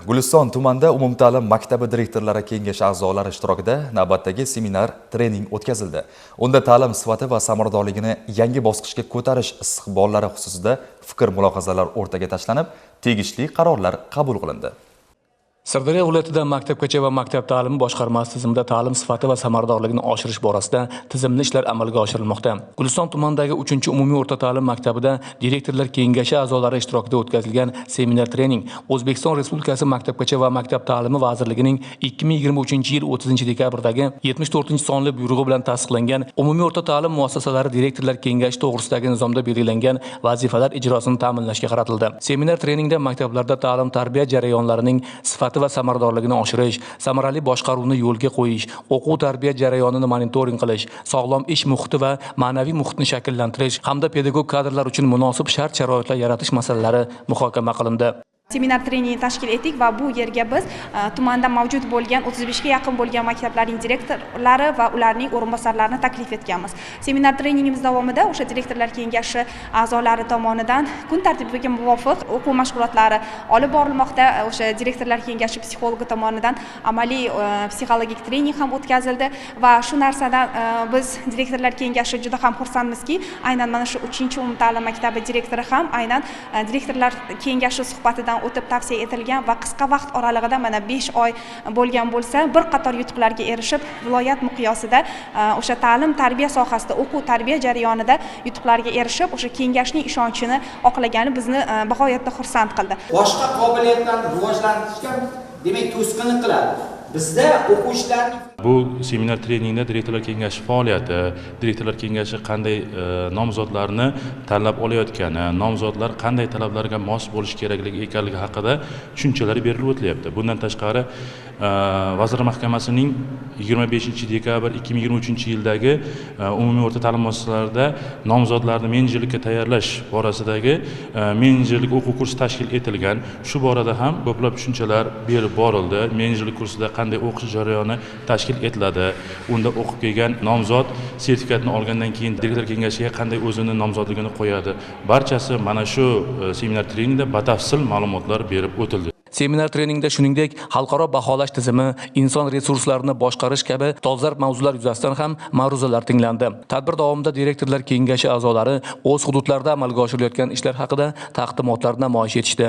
Guliston tumanida umumta'lim maktabi direktorlari kengashi a'zolari ishtirokida navbatdagi seminar-trening o'tkazildi. Unda ta'lim sifati va samaradorligini yangi bosqichga ko'tarish istiqbollari xususida fikr-mulohazalar o'rtaga tashlanib, tegishli qarorlar qabul qilindi. Sirdaryo viloyatida maktabgacha va maktab ta'limi boshqarmasi tizimida ta'lim sifati va samaradorligini oshirish borasida tizimli ishlar amalga oshirilmoqda. Guliston tumanidagi 3-umumiy o'rta ta'lim maktabida direktorlar kengashi a'zolari ishtirokida o'tkazilgan seminar-trening O'zbekiston Respublikasi Maktabgacha va maktab ta'limi vazirligining 2023-yil 30-dekabrdagi 74-sonli buyrug'i bilan tasdiqlangan umumiy o'rta ta'lim muassasalari direktorlar kengashi to'g'risidagi nizomda belgilangan vazifalar ijrosini ta'minlashga qaratildi. Seminar-treningda maktablarda ta'lim-tarbiya jarayonlarining sifati va samaradorligini oshirish, samarali boshqaruvni yo'lga qo'yish, o'quv-tarbiya jarayonini monitoring qilish, sog'lom ish muhiti va ma'naviy muhitni shakllantirish hamda pedagog kadrlar uchun munosib shart-sharoitlar yaratish masalalari muhokama qilindi. Seminar trening tashkil etdik va bu yerga biz tumanda mavjud bo'lgan 35 ga yaqin bo'lgan maktablarning direktorlari va ularning o'rinbosarlarini taklif etganmiz. Seminar treningimiz davomida o'sha direktorlar kengashi a'zolari tomonidan kun tartibiga muvofiq o'quv mashg'ulotlari olib borilmoqda. O'sha direktorlar kengashi psixologi tomonidan amaliy psixologik trening ham o'tkazildi va shu narsadan biz direktorlar kengashi juda ham xursandmizki, aynan mana shu 3-umumta'lim maktabi direktori ham aynan direktorlar kengashi suhbatidan o'tib tavsiya etilgan va qisqa vaqt oralig'ida mana 5 oy bo'lgan bo'lsa, bir qator yutuqlarga erishib, viloyat miqyosida o'sha ta'lim-tarbiya sohasida, o'quv-tarbiya jarayonida yutuqlarga erishib, o'sha kengashning ishonchini oqlagani bizni bag'oyatda xursand qildi. Boshqa qobiliyatlarni rivojlantirishga demak to'sqinlik qiladi. Bizda o'quvchilarning bu seminar treningda direktorlar kengashi faoliyati, direktorlar kengashi qanday nomzodlarni tanlab olayotgani, nomzodlar qanday talablarga mos bo'lish kerakligi ekanligi haqida tushunchalar berilib o'tilyapti. Bundan tashqari Vazirlar Mahkamasining 25-dekabr 2023-yildagi umumiy o'rta ta'lim muassasalarida nomzodlarni menejerlikka tayyorlash borasidagi menejerlik o'quv kursi tashkil etilgan. Shu borada ham ko'plab tushunchalar berib borildi. Menejerlik kursida qanday o'qish jarayoni tashkil etiladi. Unda o'qib kelgan nomzod sertifikatni olgandan keyin direktor kengashiga qanday o'zini nomzodligini qo'yadi. Barchasi mana shu seminar treningda batafsil ma'lumotlar berib o'tildi. Seminar treningda shuningdek xalqaro baholash tizimi, inson resurslarini boshqarish kabi dolzarb mavzular yuzasidan ham ma'ruzalar tinglandi. Tadbir davomida direktorlar kengashi a'zolari o'z hududlarida amalga oshirilayotgan ishlar haqida taqdimotlar namoyish etishdi.